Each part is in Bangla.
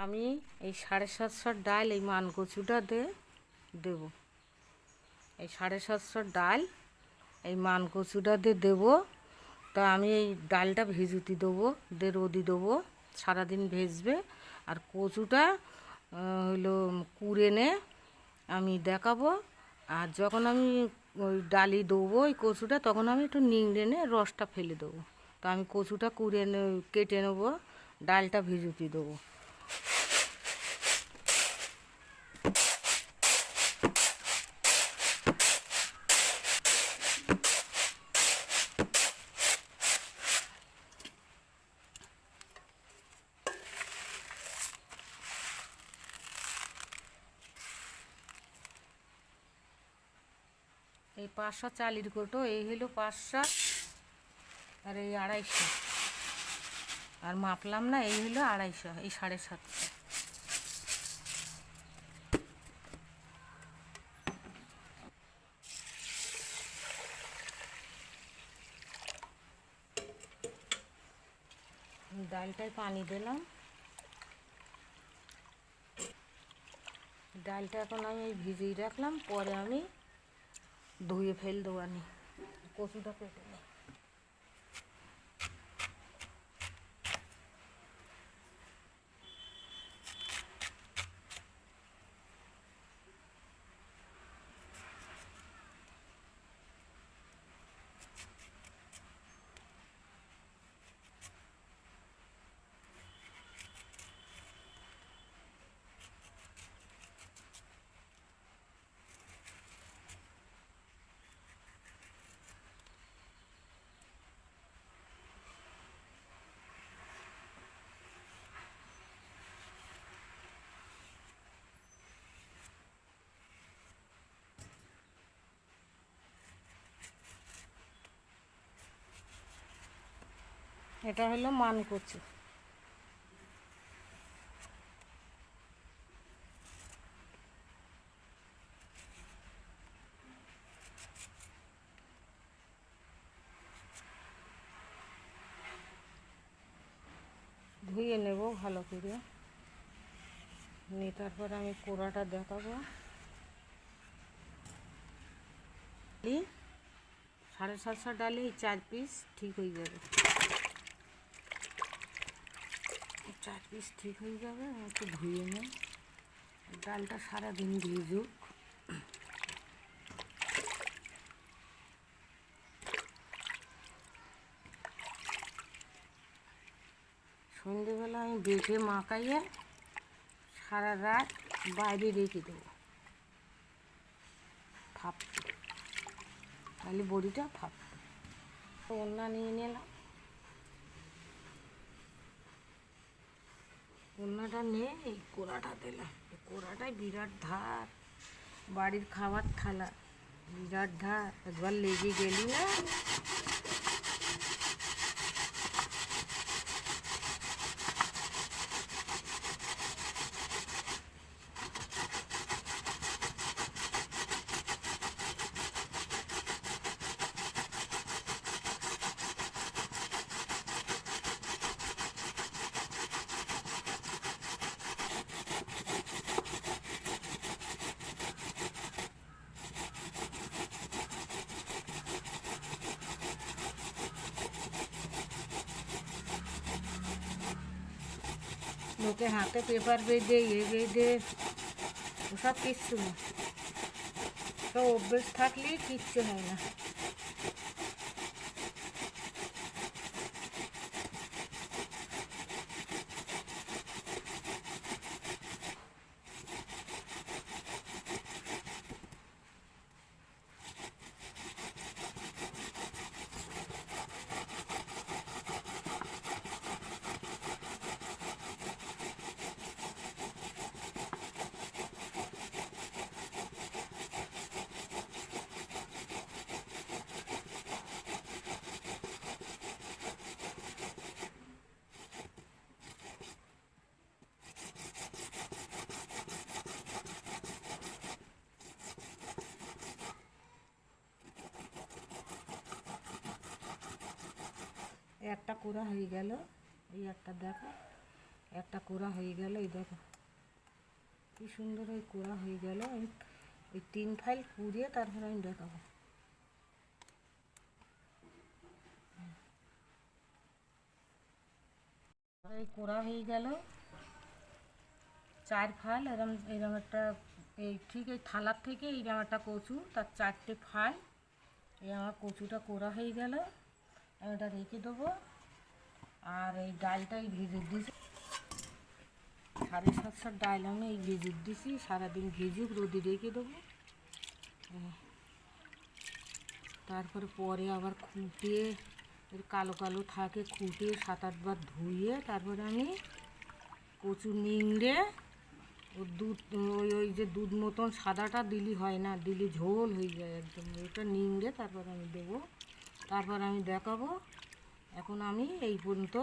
আমি এই 750 ডাল এই মানকচুটা দেবো। এই 750 ডাল এই মানকচুটা দেবো। তা আমি এই ডালটা ভেজুতি দেবো, রোদি দেবো, সারাদিন ভেজবে। আর কচুটা হলো কুড়েনে আমি দেখাবো। আর যখন আমি ওই ডালি দেবো ওই কচুটা, তখন আমি একটু নিংড়ে নে রসটা ফেলে দেবো। তো আমি কচুটা কেটে নেবো, ডালটা ভেজুতি দেবো। এই 500 চালের কোটো, এই হলো 500 আর এই 250, আর মাপলাম না, এই হলো 250, এই 750। ডালটায় পানি দিলাম। ডালটা এখন আমি ভিজিয়ে রাখলাম, পরে আমি ধুয়ে ফেল দেবো। আনি কচুটা কেটে নিই। এটা হলো মানকচু। ধুয়ে নেব ভালো করে নিয়ে, তারপর আমি কোড়াটা দেখাবো। 750 ডালে এই 4 পিস ঠিক হয়ে যাবে। 4 পিস ঠিক হয়ে যাবে। একটু ধুয়ে নেব, ডালটা সারাদিন ভিজুক। সন্ধেবেলা আমি বেটে মাখাইয়ে সারা রাত বাইরে রেখে দেবো ফাপ, তাহলে বড়িটা ফাপ। ওড়না নিয়ে নিলাম, ওড়নাটা নিয়ে এই কোড়াটা দিলাম। এই কোড়াটায় বিরাট ধার, বাড়ির খাবার থালা বিরাট ধার, একবার লেগে গেলি না। লোকে হাতে পেপার বেঁধে বেঁধে ওসব কিচ্ছু না, তো অভ্যেস থাকলেই কিচ্ছু হয় না। একটা কোড়া হয়ে গেল, এই একটা দেখো, একটা কোড়া হয়ে গেল, এই দেখো কি সুন্দর ওই কোড়া হয়ে গেল। আমি ওই 3 ফাইল কুড়িয়ে তারপরে আমি দেখাবো। এই কোড়া হয়ে গেল 4 ফাল, এরম এরম একটা, এই ঠিক এই থালার থেকে এইরকম একটা কচু, তার 4টে ফাল। এই আমার কচুটা কোড়া হয়ে গেল, আমি এটা রেখে দেবো। আর এই ডালটাই ভেজে দিয়েছি, 750 ডাল আমি এই ভেজে দিয়েছি, সারাদিন ভেজুক রোদে রেখে দেবো। তারপরে পরে আবার খুঁটে, এর কালো কালো থাকে, খুঁটে 7-8 বার ধুয়ে তারপরে আমি কচু নিংড়ে ও দুধ, ওই যে দুধ মতন সাদাটা দিলি হয় না, দিলি ঝোল হয়ে যায় একদম, ওটা নিংড়ে তারপর আমি দেবো। তারপর আমি দেখাবো। এখন আমি এই পর্যন্ত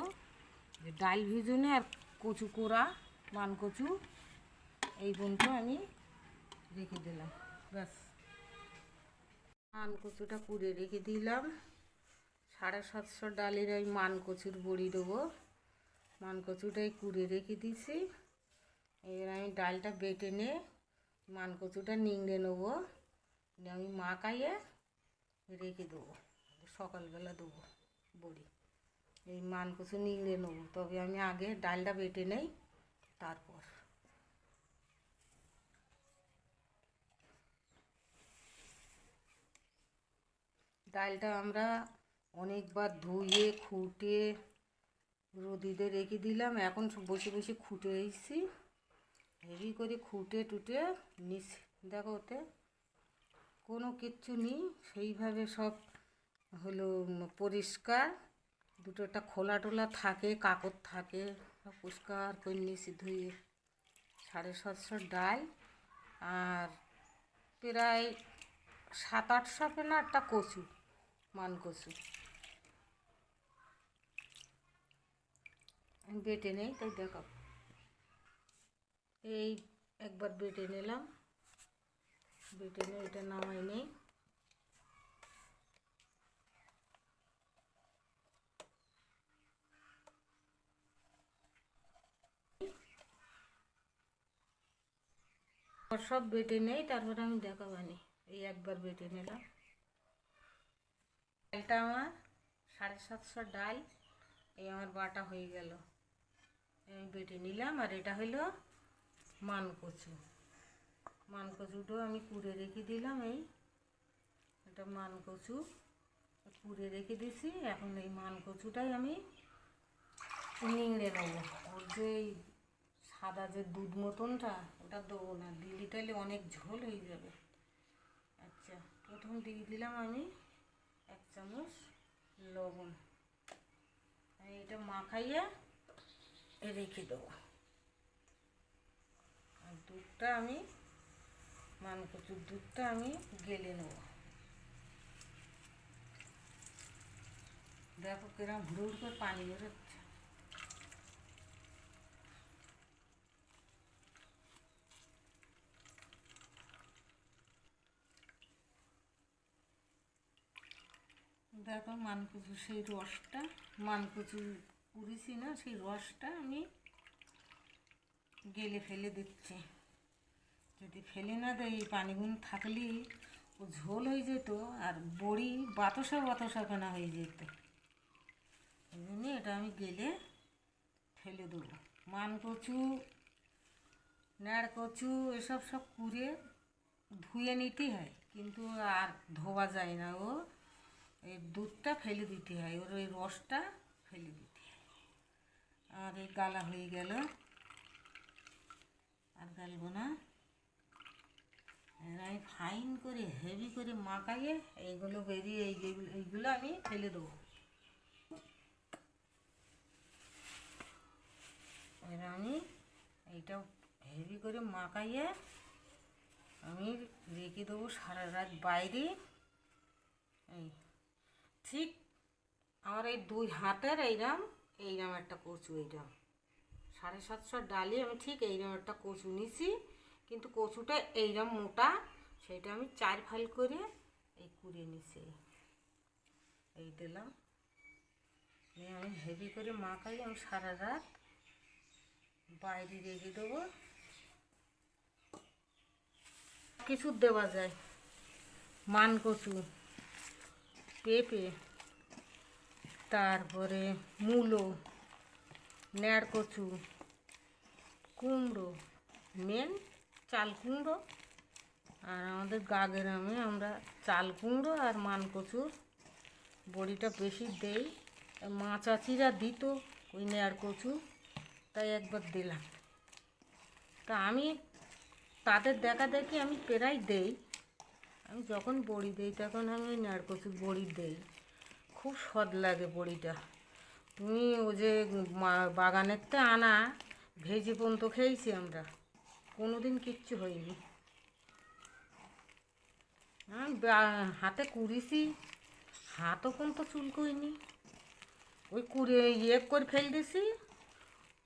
ডাল ভিজনে আর কচু কোড়া, মান কচু এই পর্যন্ত আমি রেখে দিলাম, ব্যাস। মান কচুটা কুড়ে রেখে দিলাম। 750 ডালের ওই মান কচুর বড়ি দেবো। মান কচুটাই কুড়ে রেখে দিছি। এবার আমি ডালটা বেটে নিয়ে মান কচুটা নিংড়ে নেবো, আমি মাখাইয়ে রেখে দেবো, সকালবেলা দেবো বড়ি। এই মান কচু নিংড়ে নেবো, তবে আমি আগে ডালটা বেটে নেই তারপর। ডালটা আমরা অনেকবার ধুয়ে খুঁটে রোদিতে রেখে দিলাম, এখন বসে বসে খুঁটে এসেছি, হেভি করে খুঁটে টুটে নিচ্ছি। দেখো ওতে কোনো কিচ্ছু নেই, সেইভাবে সব হলো পরিষ্কার। দুটো একটা খোলা টোলা থাকে, কাকড় থাকে, সব পরিষ্কার করে নিয়েছি ধুয়ে। 750 ডাল আর প্রায় 700-800 পেনা একটা কচু, মান কচু আমি বেটে নেই, তাই দেখো এই একবার বেটে নিলাম, বেটে নিয়ে এটা নামাই নেই। সব বেটে নেই, তারপরে আমি দেখাবানি। এই একবার বেটে নিলাম। ডালটা আমার 750 ডাল এই আমার বাটা হয়ে গেল, আমি বেটে নিলাম। আর এটা হলো মান কচু, মান কচুটাও আমি কুড়ে রেখে দিলাম। এই এটা মান কচু কুড়ে রেখে দিছি। এখন এই মান কচুটাই আমি নিংড়ে নেবো। ওর যে সাদা যে দুধ মতনটা ওটা দেবো না, দিলি তাহলে অনেক ঝোল হয়ে যাবে। আচ্ছা, প্রথম দিয়ে দিলাম আমি 1 চামচ লবণ, আমি এটা মাখাইয়ে রেখে দেবো। আর দুধটা আমি মান কচুর দুধটা আমি গেলে নেব। দেখো কিরম হুড় করে পানি বেরোচ্ছে। দেখো মান কচুর সেই রসটা, মান কচু পুড়িছি না, সেই রসটা আমি গেলে ফেলে দিচ্ছি। যদি ফেলে না দেয় এই পানিগুলো থাকলেই ও ঝোল হয়ে যেত আর বড়ি বাতাসা বাতাসা ফেনা হয়ে যেত। এই জন্য এটা আমি গেলে ফেলে দেবো। মান কচু, নাড় কচু এসব সব কুড়ে ধুয়ে নিতে হয়, কিন্তু আর ধোয়া যায় না, ও এই দুধটা ফেলে দিতে হয়, ওর ওই রসটা ফেলে দিতে হয়। আর এই গালা হয়ে গেল, আর গালবো না। আমি ফাইন করে হেভি করে মাখাইয়ে এইগুলো বেরিয়ে এইগুলো আমি ফেলে দেবো। এবার আমি এইটা হেভি করে মাখাইয়ে আমি রেখে দেবো সারা রাত বাইরে। এই ঠিক আমার এই 2 হাতের এইরকম এইরকম একটা কচু, এইরকম 750 ডালে আমি ঠিক এইরকম একটা কচু নিছি, কিন্তু কচুটা এইরকম মোটা, সেটা আমি 4 ফাল করে এই কুড়ে নিছি। এই দিলাম, আমি হেভি করে মাখাই, আমি সারা রাত বাইরে রেখে দেবো। কিছু দেওয়া যায়, মান কচু, পেঁপে, তারপরে মূলো, নেড় কচু, কুমড়ো, মেন চাল কুমড়ো। আর আমাদের গ্রামে আমরা চাল কুমড়ো আর মান কচুর বড়িটা বেশি দেই। মা চাচিরা দিত ওই নেড় কচু, তাই একবার দিলাম। তা আমি তাদের দেখা দেখি আমি প্রায় দেই। আমি যখন বড়ি দিই তখন আমি ওই নেড় কচুর বড়ি দেই, খুব স্বাদ লাগে বড়িটা। তুমি ও যে বাগানেরতে আনা ভেজে পর্যন্ত খেয়েছি আমরা, কোনো দিন কিচ্ছু হয়নি। হাতে কুড়িছি, হাতও পর্যন্ত চুলকোয়নি। ওই কুড়ে করে ফেল দিছি।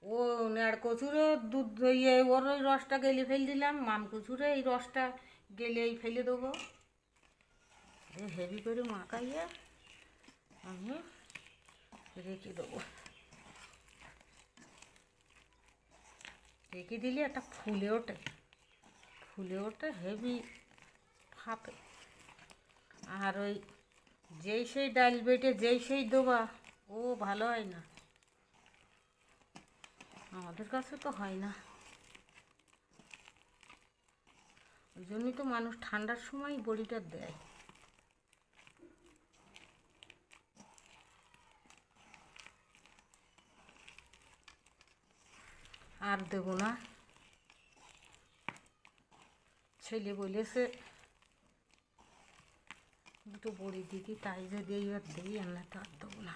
ও নেড় কচুরে দুধ ওর ওই রসটা গেলে ফেল দিলাম, মান কচুরে এই রসটা গেলেই ফেলে দেবো। হেভি করে মাখাইয়ে আমি রেখে দেবো। রেখে দিলে একটা ফুলে ওঠে হেভি ফাঁপে। আর ওই যেই সেই ডাল বেটে যেই সেই দেবা, ও ভালো হয় না, আমাদের কাছে তো হয় না। ওই জন্যই তো মানুষ ঠান্ডার সময় বড়িটা দেয়। আর দেবো না, ছেলে বলেছে দুটো বড়ি দিদি, তাই যদি এইবার দিই, আমরা তো আর দেবো না।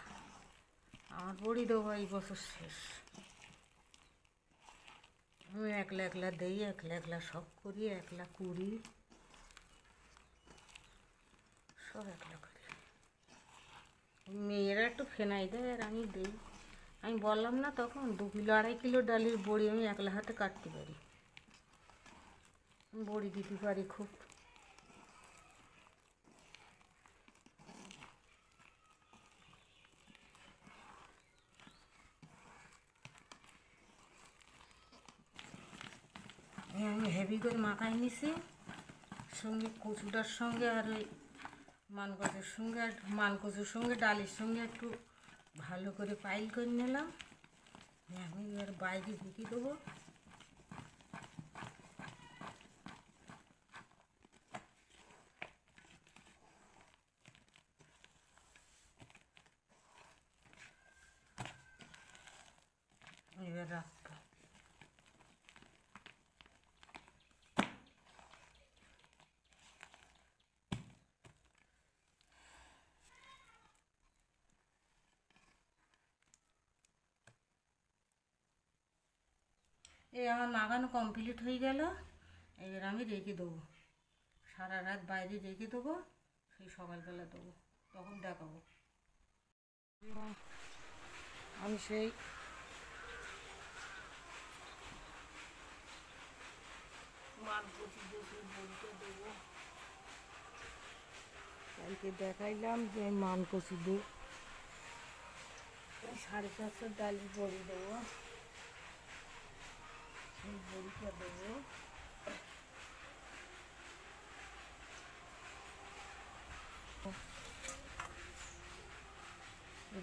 আমার বড়ি দেবো এই বছর শেষ। আমি একলা দিই, একলা সব করি, একলা করি, সব একলা করি। মেয়েরা একটু ফেনাই দেয় আর আমি দিই। আমি বললাম না তখন 2 কিলো 2.5 কিলো ডালের বড়ি আমি একলা হাতে কাটতে পারি, বড়ি দিতে পারি খুব। আমি হেভি করে মাখাই নিছি, সঙ্গে কচুটার সঙ্গে আর ওই মান কচুর সঙ্গে, আর মান কচুর সঙ্গে ডালের সঙ্গে একটু ভালো করে পাইল করে নিলাম। আমি এবার বাইরে ঢুকিয়ে দেবো। এবার রাখবো। এই আমার মাখানো কমপ্লিট হয়ে গেল। এবার আমি রেখে দেবো, সারা রাত বাইরে রেখে দেবো, সেই সকালবেলা দেবো, তখন দেখাবো। আমি সেই মান কচু দিয়ে বড়িটা দেবো। কালকে দেখাইলাম যে মান কচু দিয়ে 750 ডালের বড়ি দেবো, সেই বড়িটা দেবো।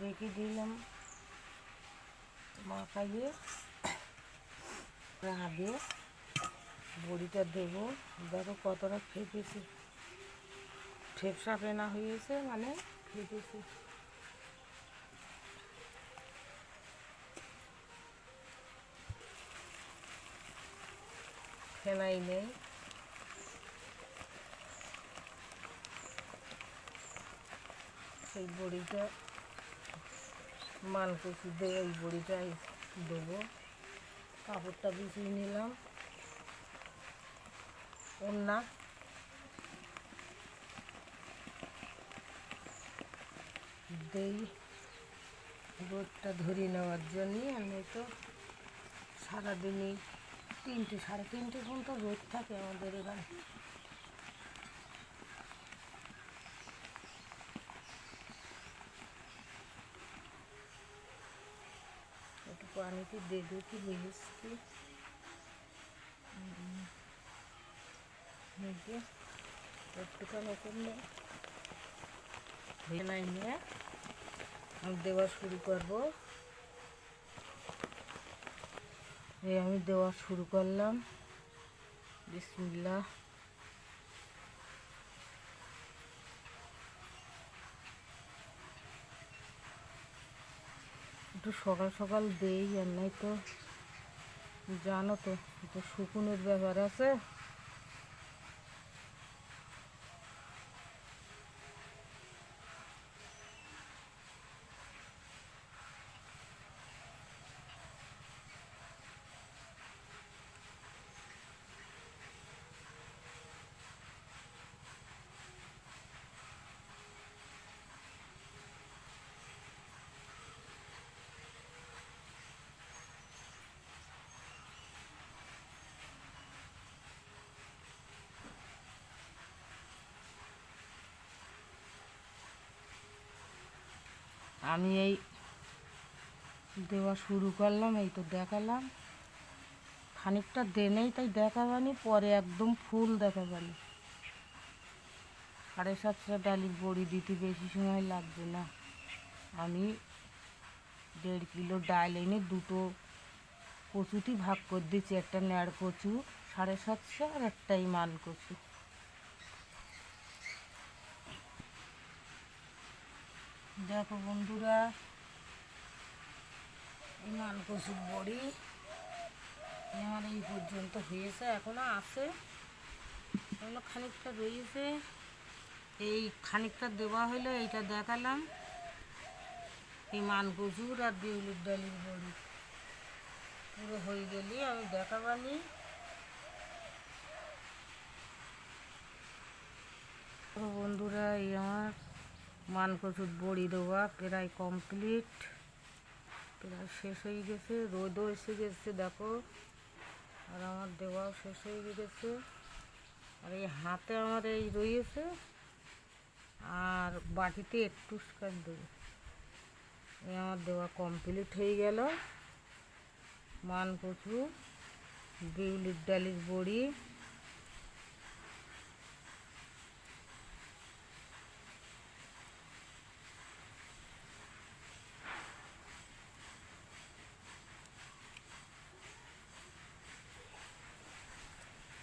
রেখে দিলাম মাখাইয়ে, আগে বড়িটা দেবো। দেখো কতটা ফেপেছে, ফেপসা ফেনা হয়েছে, মানে ফেপেছে। ফেনাই নেই, সেই বড়িটা মান কচু দিয়ে ওই বড়িটাই দেবো। কাপড়টা বিছিয়ে নিলাম, ওড়না দেই রোদটা ধরে নেওয়ার জন্যে। আর নয়তো সারাদিনই 3টে 3:30 পর্যন্ত রোদ থাকে আমাদের এখানে। একটু পানিতে দেবো কি হয়েছে একটুখানি করলে ভেলাই নিয়ে আমি দেওয়া শুরু করবো। এই আমি দেওয়া শুরু করলাম। বিসমিল্লাহ। একটু সকাল সকাল দেই, আর নাই তো জানো তো একটু শুকুনের ব্যাপার আছে। আমি এই দেওয়া শুরু করলাম, এই তো দেখালাম। খানিকটা দেনেই তাই দেখাবানি, পরে একদম ফুল দেখাবানি। 750 ডালির বড়ি দিতে বেশি সময় লাগবে না। আমি 1.5 কিলো ডাল এনে দুটো কচুটি ভাগ করে দিচ্ছি। একটা ন্যাড় কচু 750 আর একটাই মান কচু। দেখো বন্ধুরা, এই মান কচুর বড়ি আমার এই পর্যন্ত হয়েছে, এখনো আছে, এগুলো খানিকটা রয়েছে। এই খানিকটা দেওয়া হলো, এইটা দেখালাম। এই মান কচুর আর বিউলির ডালির বড়ি পুরো হয়ে গেলে আমি দেখাবানি। বন্ধুরা, এই আমার মান কচুর বড়ি দেওয়া প্রায় কমপ্লিট, প্রায় শেষ হয়ে গেছে। রোদও এসে গেছে দেখো, আর আমার দেওয়াও শেষ হয়ে গেছে। আর এই হাতে আমার এই রয়েছে, আর বাটিতে একটু দেবো। এই আমার দেওয়া কমপ্লিট হয়ে গেল। মান কচু, বিউলির ডালির বড়ি,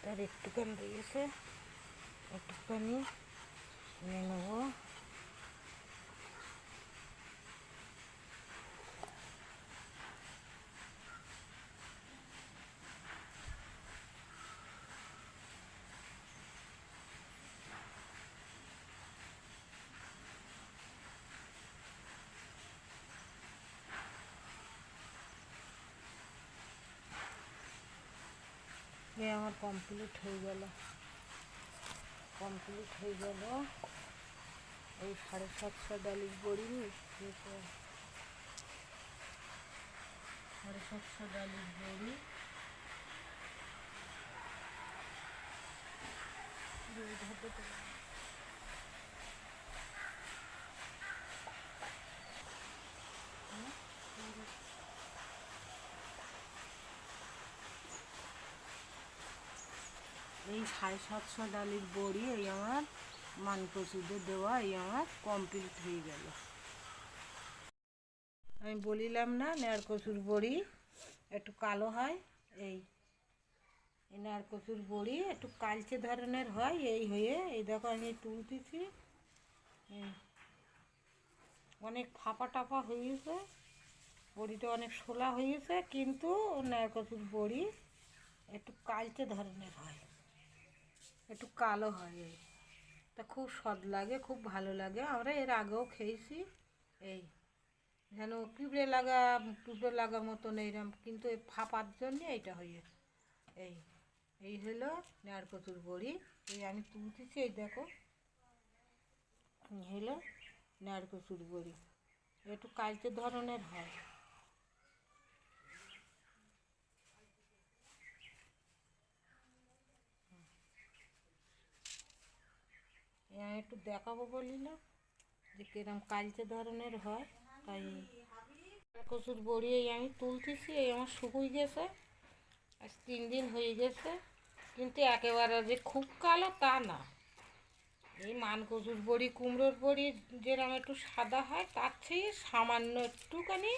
তার একটুখানি রয়েছে, একটুখানি নিয়ে নেবো। এই আমার কমপ্লিট হয়ে গেল, কমপ্লিট হয়ে গেল। এই 750 ডালির বড়ি, 750 ডালির বড়ি এই 750 ডালির বড়ি এই আমার মান কচুতে দেওয়া এই আমার কমপ্লিট হয়ে গেল। আমি বলিলাম না, ন্যাড় কচুর বড়ি একটু কালো হয়। এই ন্যাড় কচুর বড়ি একটু কালচে ধরনের হয়। এই হয়ে এই দেখো আমি তুলতেছি, অনেক ফাঁপা টাপা হয়েছে, বড়িটা অনেক শোলা হয়েছে, কিন্তু ন্যাড় কচুর বড়ি একটু কালচে ধরনের হয়, একটু কালো হয়। এই তা খুব স্বাদ লাগে, খুব ভালো লাগে। আমরা এর আগেও খেয়েছি। এই যেন পিঁপড়ে লাগা মতন এইরকম, কিন্তু এই ফাঁপার জন্যে এইটা হয়ে এই এই হলো ন্যাড় কচুর বড়ি। এই আমি তুলতেছি, এই দেখো হলো ন্যাড় কচুর বড়ি, একটু কালচে ধরনের হয়। আমি একটু দেখাবো বলি না যে কিরম কালচে ধরনের হয়, তাই কচুর বড়ি এই আমি তুলতেছি, এই আমার শুকুই গেছে, আজ 3 দিন হয়ে গেছে, কিন্তু একেবারে যে খুব কালো তা না। এই মানকচুর বড়ি কুমড়োর বড়ি যেরকম একটু সাদা হয় তার থেকে সামান্য একটুখানি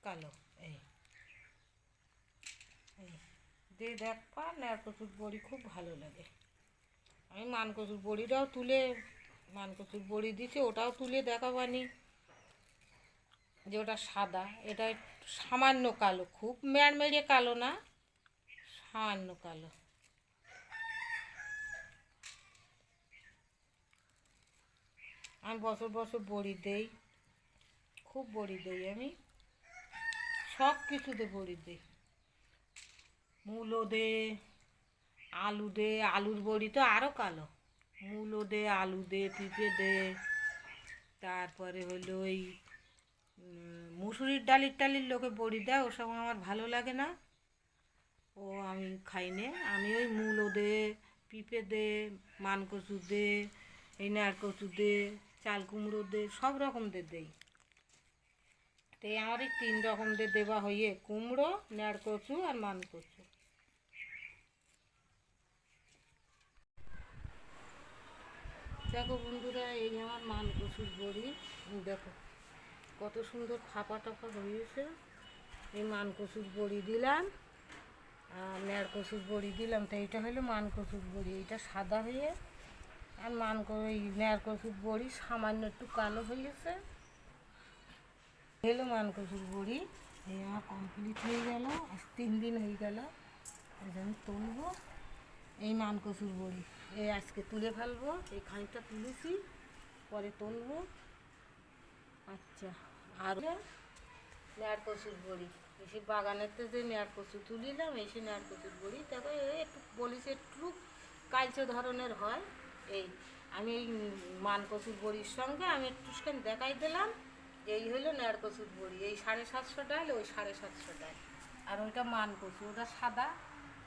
কালো। এই এই দিয়ে দেখবা নারকচুর বড়ি খুব ভালো লাগে। আমি মানকচুর বড়িটাও তুলে, মানকচুর বড়ি দিছে ওটাও তুলে দেখাবানি যে ওটা সাদা, এটা একটু সামান্য কালো, খুব মেড়মেড়ে কালো না, সামান্য কালো। আমি বছর বছর বড়ি দেই, খুব বড়ি দেই, আমি সব কিছুতে বড়ি দিই। মূলো দে, আলু দে, আলুর বড়ি তো আরও কালো। মূলো দে, আলু দে, পিঁপে দে, তারপরে হলো ওই মুসুরির ডালির টালির লোকে বড়ি দেয়, ওসব আমার ভালো লাগে না, ও আমি খাই নে। আমি ওই মূলো দে, পিঁপে দে, মানকচু দে, এই নারকচু দে, চাল কুমড়ো দে, সব রকম দেই। তো আমার এই 3 রকম দেওয়া হয়ে কুমড়ো, নারকচু আর মানকচু। দেখো বন্ধুরা, এই আমার মানকচুর বড়ি, দেখো কত সুন্দর ফাঁপা টাপা হয়েছে। এই মানকচুর বড়ি দিলাম আর নারকচুর বড়ি দিলাম, তো এইটা হলো মানকচুর বড়ি, এইটা সাদা হয়ে, আর এই নারকচুর বড়ি সামান্য একটু কালো হয়েছে। হলো মানকচুর বড়ি, এই আমার কমপ্লিট হয়ে গেল, আজ 3 দিন হয়ে গেল। আমি তুলবো এই মানকচুর বড়ি, এই আজকে তুলে ফেলবো, এই খানিকটা তুলেছি, পরে তুলবো। আচ্ছা, আর নারকচুর বড়ি এসে বাগানেতে যে নারকচু তুলিলাম, এসে নারকচুর বড়ি দেখো একটু বলিছে একটু কালচে ধরনের হয়। এই আমি এই মানকচুর বড়ির সঙ্গে আমি একটুখানি দেখাই দিলাম, এই হলো নারকচুর বড়ি, এই 750 ডাল, ওই 750 ডাল, আর ওইটা মানকচু, ওটা সাদা,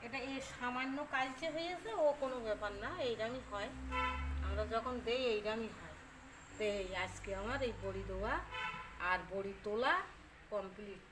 এটা এই সামান্য কালচে হয়েছে, ও কোনো ব্যাপার না, এইরকমই হয়, আমরা যখন দেই এইরকমই হয়। তো আজকে আমার এই বড়ি দেওয়া আর বড়ি তোলা কমপ্লিট।